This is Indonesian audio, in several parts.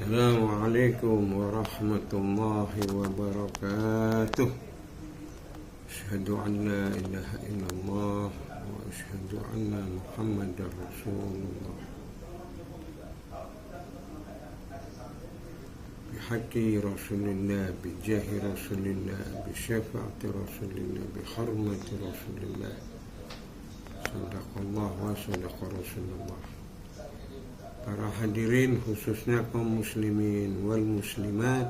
Assalamualaikum warahmatullahi wabarakatuh. Asyhadu an la ilaha illallah wa asyhadu anna Muhammadar Rasulullah. Bihaqqi Rasulillah, bijahi Rasulillah, bisyafaati Rasulillah, bihormati Rasulillah. Sadaqallah wa sadaqa Rasulullah. Para hadirin, khususnya kaum muslimin wal muslimat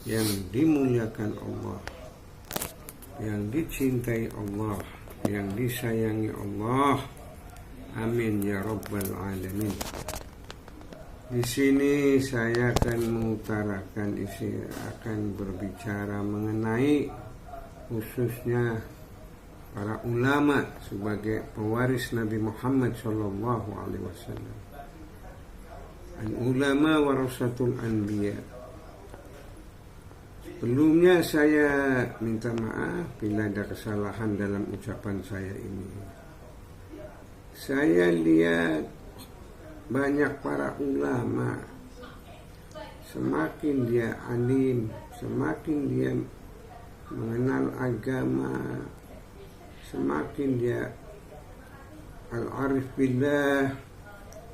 yang dimuliakan Allah, yang dicintai Allah, yang disayangi Allah. Amin ya rabbal alamin. Di sini saya akan mengutarakan akan berbicara mengenai khususnya para ulama sebagai pewaris Nabi Muhammad SAW. Al-ulama warasatul anbiya. Sebelumnya saya minta maaf bila ada kesalahan dalam ucapan saya ini. Saya lihat banyak para ulama, semakin dia alim, semakin dia mengenal agama, semakin dia al-arif billah,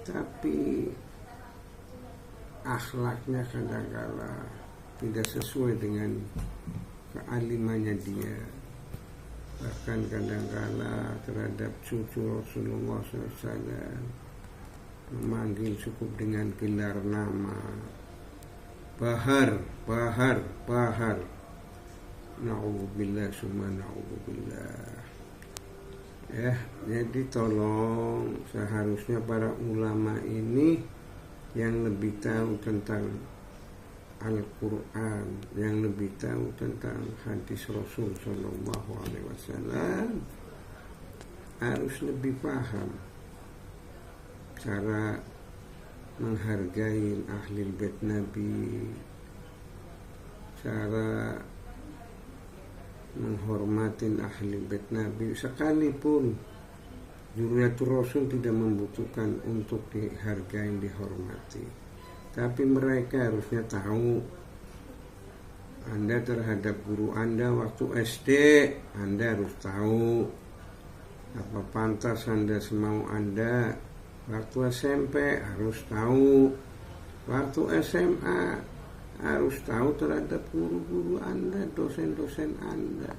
tapi akhlaknya kadang-kala tidak sesuai dengan kealimannya dia. Bahkan kadang-kala terhadap cucu Rasulullah SAW memanggil cukup dengan gelar nama Bahar. Na'udzubillah summa na'udzubillah. Jadi tolong, seharusnya para ulama ini yang lebih tahu tentang Al-Quran, yang lebih tahu tentang hadis Rasul Sallallahu Alaihi Wasallam, harus lebih paham cara menghargai ahli bait Nabi, cara menghormati ahli bait Nabi, sekalipun Zuriatul Rasul tidak membutuhkan untuk dihargai, dihormati. Tapi mereka harusnya tahu, Anda terhadap guru Anda waktu SD, Anda harus tahu apa pantas Anda semau Anda. Waktu SMP harus tahu, waktu SMA harus tahu terhadap guru-guru Anda, dosen-dosen Anda.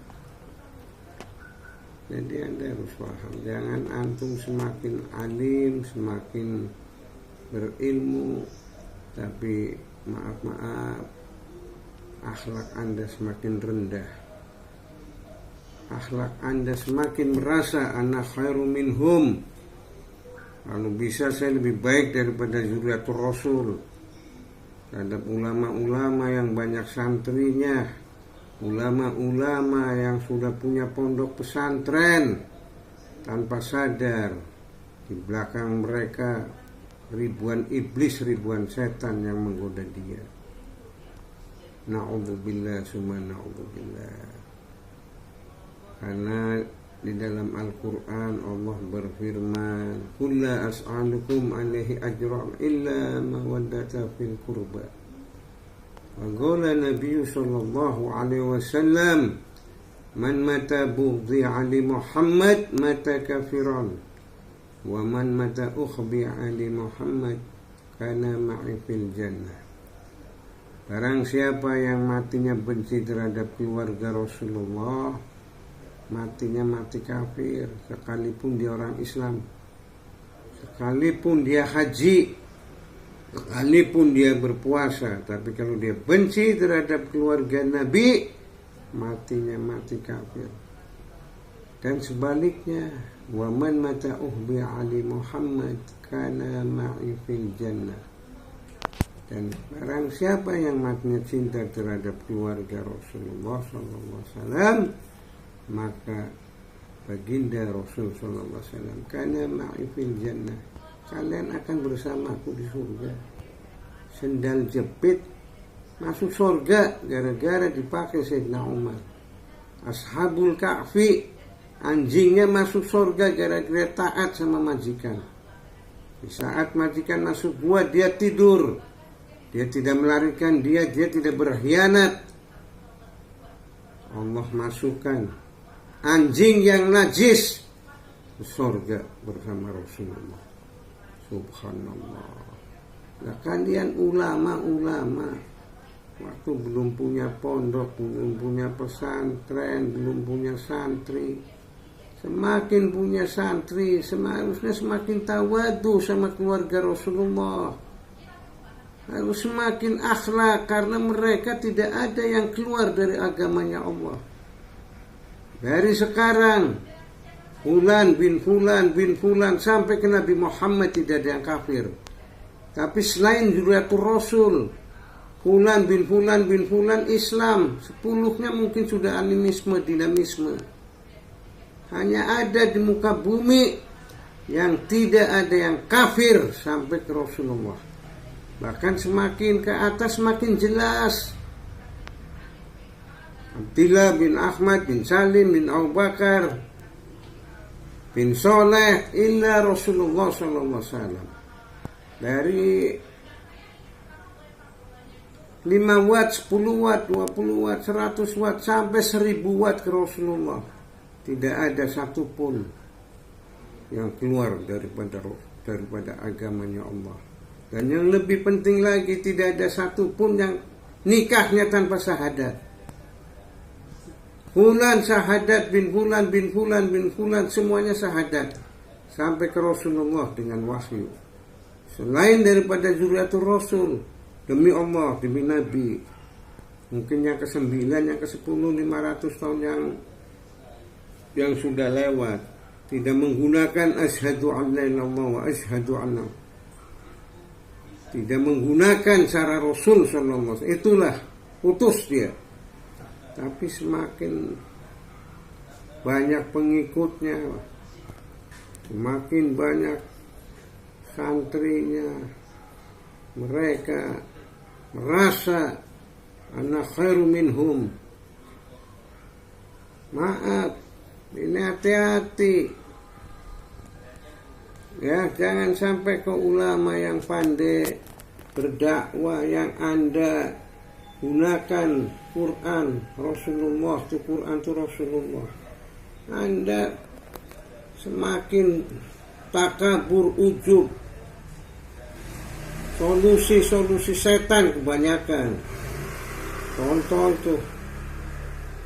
Jadi Anda harus paham, jangan antum semakin alim, semakin berilmu, tapi maaf, akhlak Anda semakin rendah. Akhlak Anda semakin merasa ana khairu minhum. Kalau bisa saya lebih baik daripada Zuriatul Rasul. Terhadap ulama-ulama yang banyak santrinya, ulama-ulama yang sudah punya pondok pesantren, tanpa sadar di belakang mereka ribuan iblis, ribuan setan yang menggoda dia. Na'udzubillah summa na'udzubillah. Karena di dalam Al-Quran Allah berfirman, "Qul la as'alukum alaihi ajran illa mawaddata fil qurba." Wa qala Nabi sallallahu alaihi wasallam, "Man mata bughdhi ali Muhammad mata kafiran, wa man mata ukhbi ali Muhammad kana ma'i fil jannah." Barang siapa yang matinya benci terhadap keluarga Rasulullah, matinya mati kafir, sekalipun dia orang Islam, sekalipun dia haji, sekalipun dia berpuasa, tapi kalau dia benci terhadap keluarga Nabi, matinya mati kafir. Dan sebaliknya, wa man mata uhbi ali Muhammad kana ma'i fil jannah. Dan barang siapa yang matinya cinta terhadap keluarga Rasulullah SAW, maka baginda Rasul SAW, kana ma'i fil jannah, kalian akan bersamaku di surga. Sendal jepit masuk surga gara-gara dipakai Sayyidina Umar. Ashabul Kahfi, anjingnya masuk surga gara-gara taat sama majikan. Di saat majikan masuk gua, dia tidur. Dia tidak melarikan dia tidak berkhianat. Allah masukkan anjing yang najis ke surga bersama Rasulullah. Subhanallah. Nah, kalian ulama-ulama waktu belum punya pondok, belum punya pesantren, belum punya santri. Semakin punya santri, seharusnya semakin tawadu sama keluarga Rasulullah. Harus semakin akhlak, karena mereka tidak ada yang keluar dari agamanya Allah. Dari sekarang, Fulan bin Fulan bin Fulan sampai ke Nabi Muhammad tidak ada yang kafir. Tapi selain Zuriatul Rasul, Fulan bin Fulan bin Fulan Islam, 10-nya mungkin sudah animisme, dinamisme. Hanya ada di muka bumi yang tidak ada yang kafir sampai ke Rasulullah. Bahkan semakin ke atas semakin jelas. Abdullah bin Ahmad bin Salim bin Abu Bakar bin Soleh illa Rasulullah sallallahu alaihi wasallam. Dari 5 watt, 10 watt, 20 watt, 100 watt sampai 1000 watt ke Rasulullah. Tidak ada satupun yang keluar daripada agamanya Allah. Dan yang lebih penting lagi, tidak ada satupun yang nikahnya tanpa syahadat. Fulan syahadat bin Fulan bin Fulan bin Fulan, semuanya syahadat sampai ke Rasulullah dengan wahyu. Selain daripada zuriatul Rasul, demi Allah, demi Nabi, mungkin yang ke-9, yang ke-10, 500 tahun yang sudah lewat, tidak menggunakan asyhadu an la ilaha illallah wa asyhadu anna, tidak menggunakan cara Rasul sallallahu alaihi wasallam, itulah putus dia. Tapi semakin banyak pengikutnya, semakin banyak santrinya, mereka merasa ana khairu minhum. Maaf, ini hati-hati ya, jangan sampai ke ulama yang pandai berdakwah yang Anda gunakan Quran Rasulullah, itu Quran itu Rasulullah, Anda semakin takabur, ujub, solusi setan kebanyakan. Contoh tuh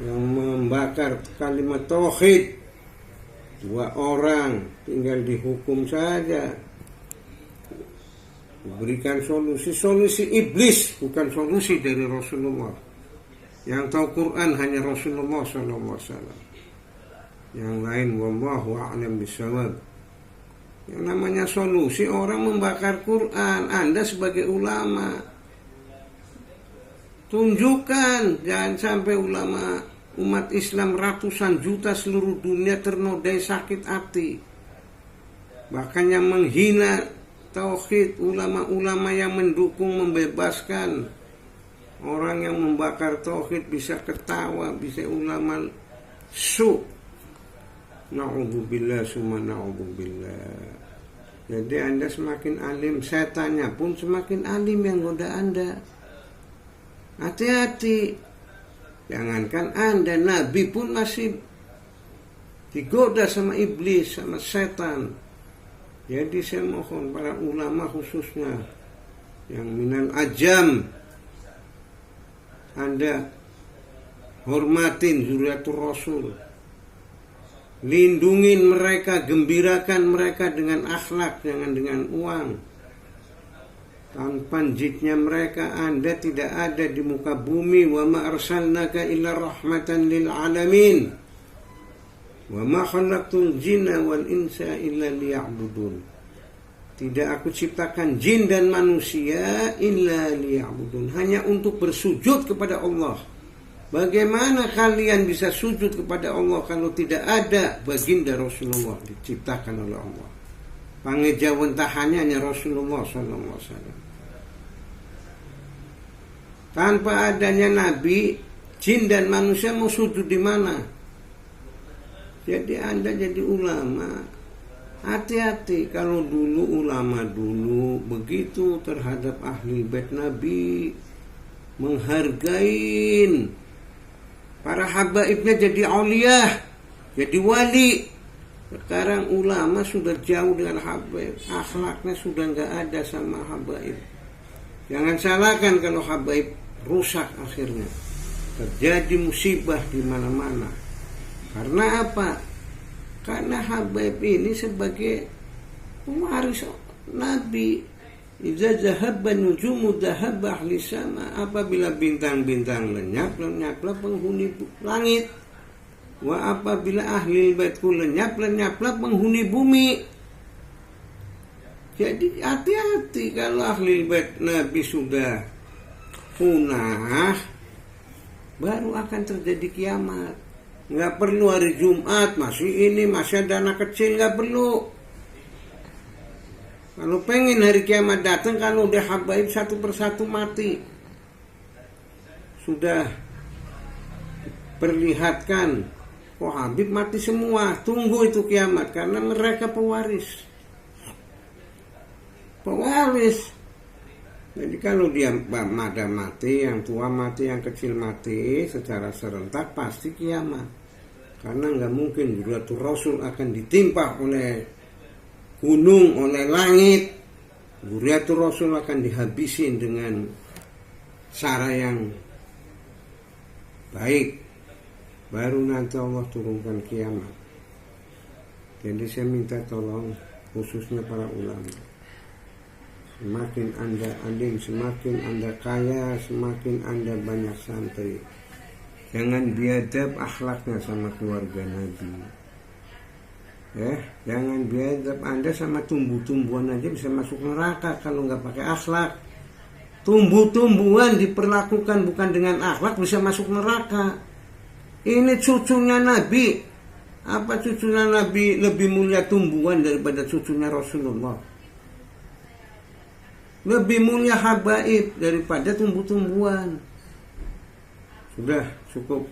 yang membakar kalimat tauhid, 2 orang tinggal dihukum saja, diberikan solusi iblis, bukan solusi dari Rasulullah. Yang tahu Quran hanya Rasulullah SAW. Yang lain wallahu a'lam bishawab. Yang namanya solusi orang membakar Quran. Anda sebagai ulama, tunjukkan, jangan sampai ulama umat Islam ratusan juta seluruh dunia ternodai sakit hati. Bahkan yang menghina tauhid, ulama-ulama yang mendukung membebaskan orang yang membakar tauhid bisa ketawa, bisa ulama su. Na'udzubillah summa na'udzubillah. Jadi Anda semakin alim, setannya pun semakin alim yang goda Anda. Hati-hati. Jangankan Anda, Nabi pun masih digoda sama iblis, sama setan. Jadi saya mohon para ulama khususnya yang minal ajam, Anda hormatin zuriatul Rasul, lindungin mereka, gembirakan mereka dengan akhlak, jangan dengan uang. Tanpa jitnya mereka Anda tidak ada di muka bumi. Wa ma arsalnaka illa rahmatan lil alamin. Wa ma khalaqtul jinna wal insa illa liya'budun. Tidak aku ciptakan jin dan manusia illa liya'budun, hanya untuk bersujud kepada Allah. Bagaimana kalian bisa sujud kepada Allah kalau tidak ada baginda Rasulullah diciptakan oleh Allah? Pangejawan tahannya hanya Rasulullah SAW. Tanpa adanya Nabi, jin dan manusia mau sujud di mana? Jadi Anda jadi ulama, Hati-hati kalau dulu ulama dulu begitu terhadap ahli bait Nabi, menghargain para habaibnya jadi aulia, jadi wali. Sekarang ulama sudah jauh dengan habaib, akhlaknya sudah nggak ada sama habaib. Jangan salahkan kalau habaib rusak, akhirnya terjadi musibah di mana-mana. Karena apa? Karena habaib ini sebagai pewaris Nabi. Idza zahabba nujumu zahabba ahli sama. Apabila bintang-bintang lenyap, lenyaplah penghuni langit. Wa apabila ahli baitku lenyap, lenyaplah penghuni bumi. Jadi hati-hati kalau ahli bait Nabi sudah punah, baru akan terjadi kiamat. Nggak perlu hari Jumat, masih ada anak kecil, nggak perlu. Kalau pengen hari kiamat datang, kalau udah habaib satu persatu mati, sudah perlihatkan, kok Habib mati semua, tunggu itu kiamat, karena mereka pewaris. Jadi kalau dia ada mati, yang tua mati, yang kecil mati secara serentak, pasti kiamat. Karena nggak mungkin Zuriatul Rasul akan ditimpa oleh gunung, oleh langit. Zuriatul Rasul akan dihabisin dengan cara yang baik. Baru nanti Allah turunkan kiamat. Jadi saya minta tolong khususnya para ulama. Semakin Anda alim, semakin Anda kaya, semakin Anda banyak santri. Jangan biadab akhlaknya sama keluarga Nabi. Jangan biadab. Anda sama tumbuh-tumbuhan aja bisa masuk neraka kalau nggak pakai akhlak. Tumbuh-tumbuhan diperlakukan bukan dengan akhlak bisa masuk neraka. Ini cucunya Nabi. Apa cucunya Nabi lebih mulia tumbuhan daripada cucunya Rasulullah? Lebih mulia habaib daripada tumbuh-tumbuhan. Sudah cukup.